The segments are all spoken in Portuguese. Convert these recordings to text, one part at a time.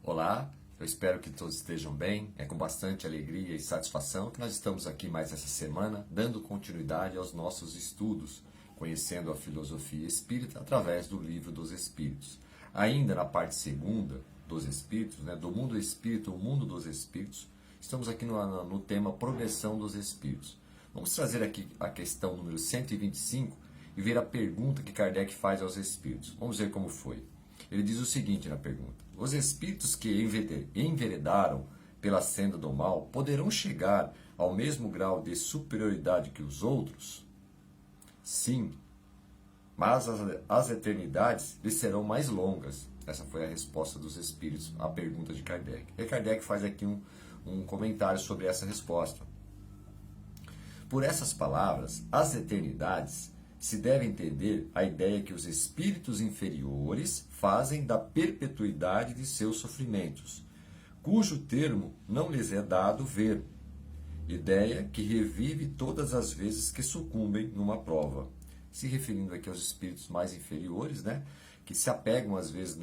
Olá, eu espero que todos estejam bem. É com bastante alegria e satisfação que nós estamos aqui mais essa semana, dando continuidade aos nossos estudos, conhecendo a filosofia espírita através do Livro dos Espíritos. Ainda na parte segunda dos Espíritos, do mundo espírita, o mundo dos Espíritos, estamos aqui no tema Progressão dos Espíritos. Vamos trazer aqui a questão número 125 e ver a pergunta que Kardec faz aos Espíritos. Vamos ver como foi. Ele diz o seguinte na pergunta: os espíritos que enveredaram pela senda do mal poderão chegar ao mesmo grau de superioridade que os outros? Sim, mas as eternidades lhes serão mais longas. Essa foi a resposta dos espíritos à pergunta de Kardec. E Kardec faz aqui um comentário sobre essa resposta. Por essas palavras, as eternidades se deve entender a ideia que os espíritos inferiores fazem da perpetuidade de seus sofrimentos, cujo termo não lhes é dado ver, ideia que revive todas as vezes que sucumbem numa prova. Se referindo aqui aos espíritos mais inferiores, que se apegam às vezes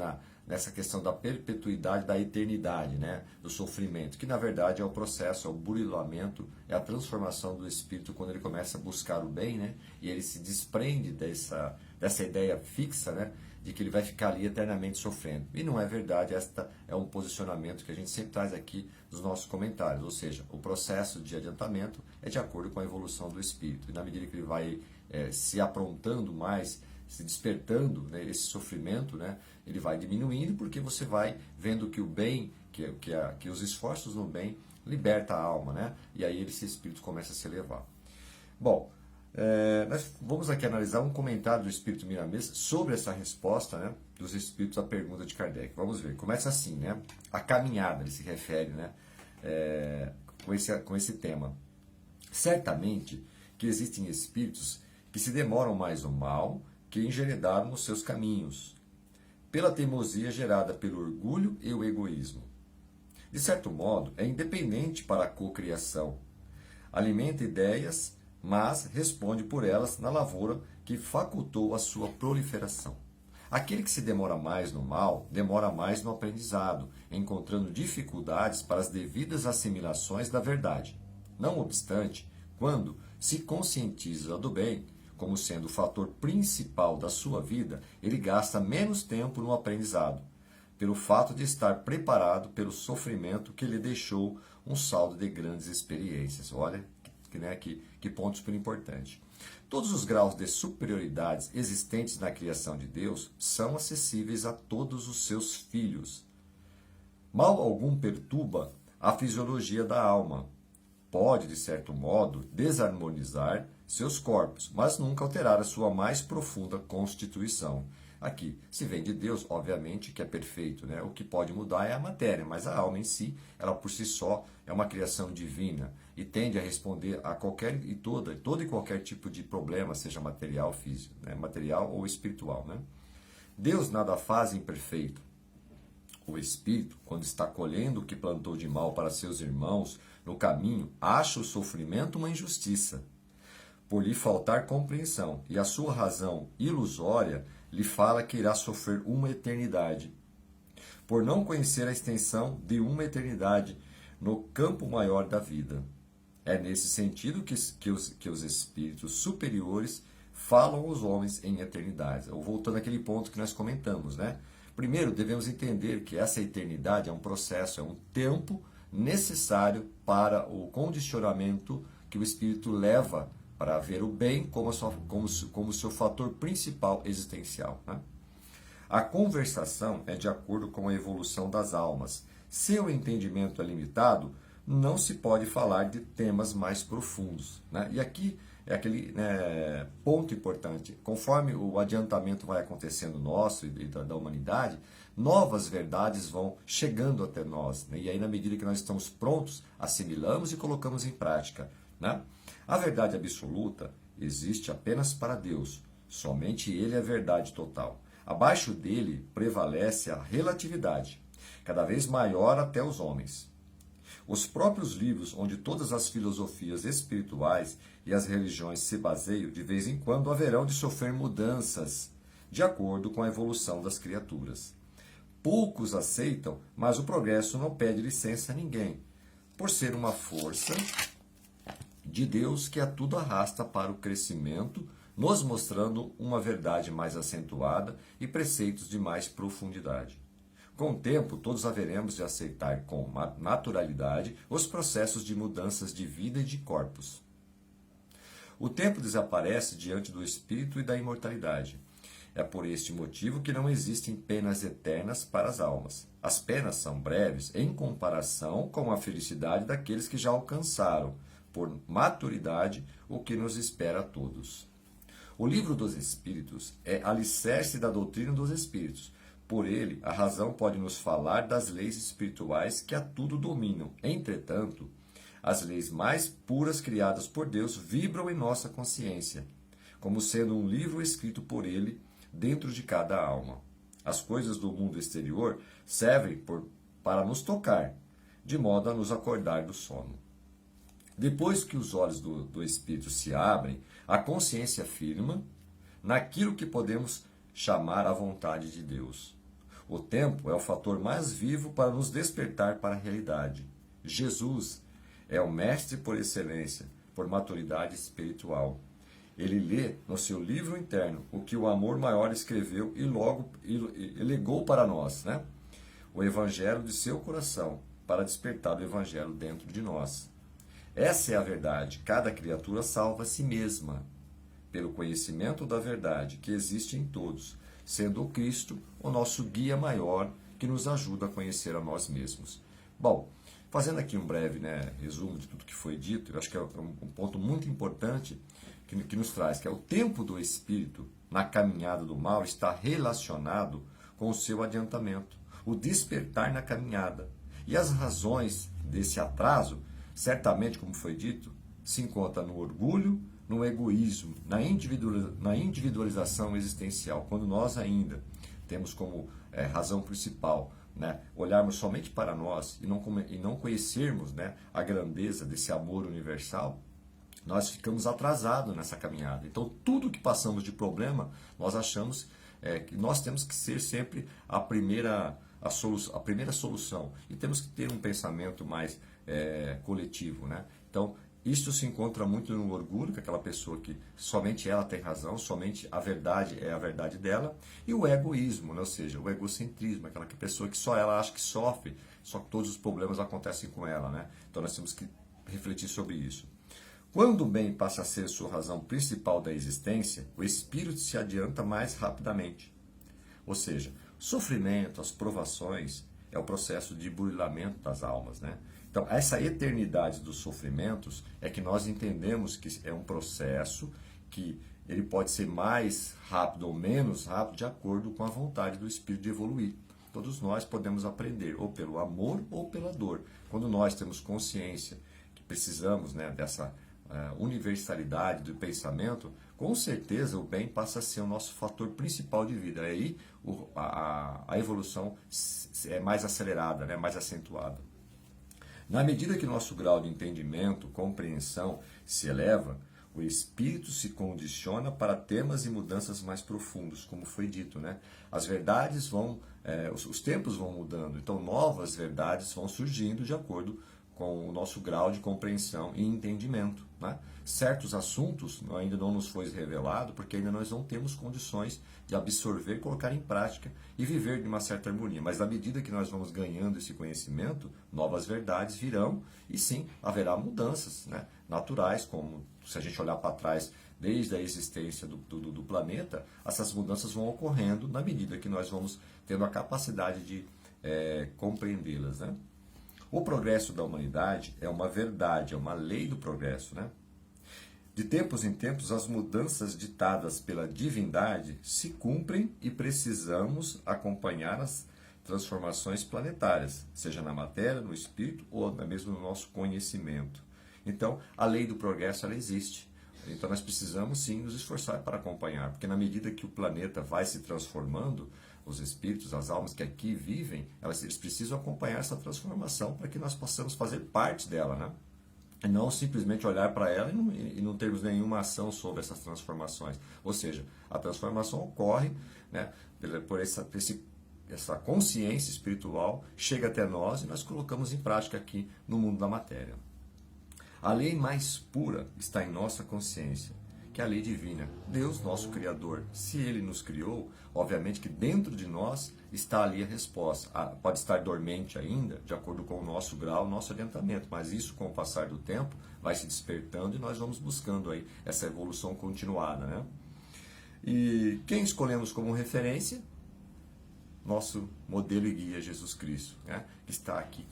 nessa questão da perpetuidade, da eternidade, do sofrimento, que na verdade é o processo, é o burilamento, é a transformação do espírito quando ele começa a buscar o bem, e ele se desprende dessa ideia fixa, de que ele vai ficar ali eternamente sofrendo. E não é verdade, esta é um posicionamento que a gente sempre traz aqui nos nossos comentários, ou seja, o processo de adiantamento é de acordo com a evolução do espírito, e na medida que ele vai se aprontando mais, se despertando, esse sofrimento, ele vai diminuindo, porque você vai vendo que o bem, que os esforços no bem liberta a alma, e aí esse espírito começa a se elevar. Bom, nós vamos aqui analisar um comentário do Espírito Miramês sobre essa resposta, dos espíritos à pergunta de Kardec. Vamos ver, começa assim, a caminhada, ele se refere, com esse tema. Certamente que existem espíritos que se demoram mais no mal, que enveredaram nos seus caminhos, pela teimosia gerada pelo orgulho e o egoísmo. De certo modo, é independente para a cocriação. Alimenta ideias, mas responde por elas na lavoura que facultou a sua proliferação. Aquele que se demora mais no mal, demora mais no aprendizado, encontrando dificuldades para as devidas assimilações da verdade. Não obstante, quando se conscientiza do bem, como sendo o fator principal da sua vida, ele gasta menos tempo no aprendizado, pelo fato de estar preparado pelo sofrimento que lhe deixou um saldo de grandes experiências. Olha que ponto super importante. Todos os graus de superioridades existentes na criação de Deus são acessíveis a todos os seus filhos. Mal algum perturba a fisiologia da alma. Pode, de certo modo, desarmonizar seus corpos, mas nunca alterar a sua mais profunda constituição. Aqui se vem de Deus, obviamente, que é perfeito, O que pode mudar é a matéria, mas a alma em si, ela por si só é uma criação divina e tende a responder a qualquer e todo e qualquer tipo de problema, seja material ou físico, material ou espiritual, Deus nada faz imperfeito. O espírito, quando está colhendo o que plantou de mal para seus irmãos no caminho, acha o sofrimento uma injustiça, por lhe faltar compreensão, e a sua razão ilusória lhe fala que irá sofrer uma eternidade, por não conhecer a extensão de uma eternidade no campo maior da vida. É nesse sentido que os espíritos superiores falam aos homens em eternidades. Voltando àquele ponto que nós comentamos, Primeiro, devemos entender que essa eternidade é um processo, é um tempo necessário para o condicionamento que o espírito leva para ver o bem como seu fator principal existencial. A conversação é de acordo com a evolução das almas. Se o entendimento é limitado, não se pode falar de temas mais profundos. E aqui é aquele ponto importante. Conforme o adiantamento vai acontecendo nosso e da humanidade, novas verdades vão chegando até nós. E aí, na medida que nós estamos prontos, assimilamos e colocamos em prática. A verdade absoluta existe apenas para Deus. Somente Ele é a verdade total. Abaixo dele prevalece a relatividade, cada vez maior até os homens. Os próprios livros onde todas as filosofias espirituais e as religiões se baseiam, de vez em quando haverão de sofrer mudanças, de acordo com a evolução das criaturas. poucos aceitam, mas o progresso não pede licença a ninguém, por ser uma força de Deus que a tudo arrasta para o crescimento, nos mostrando uma verdade mais acentuada e preceitos de mais profundidade. Com o tempo, todos haveremos de aceitar com naturalidade os processos de mudanças de vida e de corpos. O tempo desaparece diante do espírito e da imortalidade. É por este motivo que não existem penas eternas para as almas. As penas são breves em comparação com a felicidade daqueles que já alcançaram, por maturidade, o que nos espera a todos. O livro dos Espíritos é alicerce da doutrina dos Espíritos. Por ele, a razão pode nos falar das leis espirituais que a tudo dominam. Entretanto, as leis mais puras criadas por Deus vibram em nossa consciência, como sendo um livro escrito por ele dentro de cada alma. As coisas do mundo exterior servem para nos tocar, de modo a nos acordar do sono. Depois que os olhos do espírito se abrem, a consciência firma naquilo que podemos chamar a vontade de Deus. O tempo é o fator mais vivo para nos despertar para a realidade. Jesus é o mestre por excelência, por maturidade espiritual. Ele lê no seu livro interno o que o amor maior escreveu e logo legou para nós, né? O evangelho de seu coração, para despertar o evangelho dentro de nós. Essa é a verdade. Cada criatura salva a si mesma, pelo conhecimento da verdade que existe em todos, sendo o Cristo o nosso guia maior que nos ajuda a conhecer a nós mesmos. Bom, fazendo aqui um breve resumo de tudo que foi dito, eu acho que é um ponto muito importante que nos traz, que é o tempo do espírito na caminhada do mal está relacionado com o seu adiantamento, o despertar na caminhada. E as razões desse atraso, certamente, como foi dito, se encontra no orgulho, no egoísmo, na individualização existencial, quando nós ainda temos como razão principal olharmos somente para nós e não conhecermos a grandeza desse amor universal, nós ficamos atrasados nessa caminhada. Então, tudo que passamos de problema, nós achamos que nós temos que ser sempre a primeira solução. E temos que ter um pensamento mais coletivo. Então, isto se encontra muito no orgulho, que é aquela pessoa que somente ela tem razão, somente a verdade é a verdade dela, e o egoísmo, ou seja, o egocentrismo, aquela pessoa que só ela acha que sofre, só que todos os problemas acontecem com ela. Então nós temos que refletir sobre isso. Quando o bem passa a ser sua razão principal da existência, o espírito se adianta mais rapidamente. Ou seja, o sofrimento, as provações, é o processo de burilamento das almas. Então, essa eternidade dos sofrimentos é que nós entendemos que é um processo que ele pode ser mais rápido ou menos rápido de acordo com a vontade do espírito de evoluir. Todos nós podemos aprender ou pelo amor ou pela dor. Quando nós temos consciência que precisamos dessa universalidade do pensamento, com certeza o bem passa a ser o nosso fator principal de vida. Aí a evolução é mais acelerada, mais acentuada. Na medida que nosso grau de entendimento, compreensão se eleva, o espírito se condiciona para temas e mudanças mais profundos, como foi dito. As verdades os tempos vão mudando, então novas verdades vão surgindo de acordo com o nosso grau de compreensão e entendimento. Certos assuntos ainda não nos foi revelado, porque ainda nós não temos condições de absorver, colocar em prática e viver de uma certa harmonia. Mas à medida que nós vamos ganhando esse conhecimento, novas verdades virão e sim, haverá mudanças naturais, como se a gente olhar para trás, desde a existência do planeta, essas mudanças vão ocorrendo na medida que nós vamos tendo a capacidade de compreendê-las. O progresso da humanidade é uma verdade, é uma lei do progresso. De tempos em tempos, as mudanças ditadas pela divindade se cumprem e precisamos acompanhar as transformações planetárias, seja na matéria, no espírito ou mesmo no nosso conhecimento. Então, a lei do progresso ela existe. Então, nós precisamos sim nos esforçar para acompanhar, porque na medida que o planeta vai se transformando, os espíritos, as almas que aqui vivem, eles precisam acompanhar essa transformação para que nós possamos fazer parte dela, E não simplesmente olhar para ela e não termos nenhuma ação sobre essas transformações. Ou seja, a transformação ocorre por esse essa consciência espiritual chega até nós e nós colocamos em prática aqui no mundo da matéria. A lei mais pura está em nossa consciência, que é a lei divina. Deus, nosso Criador, se Ele nos criou, obviamente que dentro de nós está ali a resposta. Pode estar dormente ainda, de acordo com o nosso grau, o nosso adiantamento, mas isso, com o passar do tempo, vai se despertando e nós vamos buscando aí essa evolução continuada, né? E quem escolhemos como referência? Nosso modelo e guia, Jesus Cristo, né? Que está aqui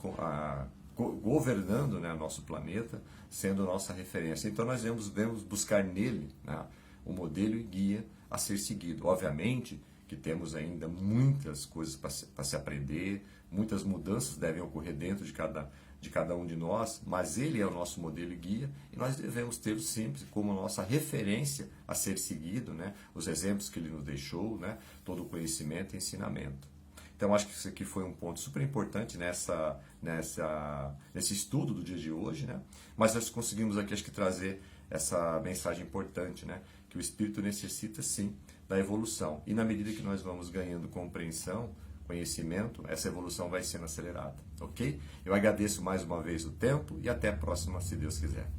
governando, né, nosso planeta, sendo nossa referência. Então nós devemos buscar nele, né, o modelo e guia a ser seguido. Obviamente que temos ainda muitas coisas para se aprender, muitas mudanças devem ocorrer dentro de cada um de nós, mas ele é o nosso modelo e guia e nós devemos tê-lo sempre como nossa referência a ser seguido, né, os exemplos que ele nos deixou, né, todo o conhecimento e ensinamento. Então, acho que isso aqui foi um ponto super importante nesse estudo do dia de hoje, né? Mas nós conseguimos aqui, acho que, trazer essa mensagem importante, né? Que o espírito necessita, sim, da evolução. E na medida que nós vamos ganhando compreensão, conhecimento, essa evolução vai sendo acelerada, ok? Eu agradeço mais uma vez o tempo e até a próxima, se Deus quiser.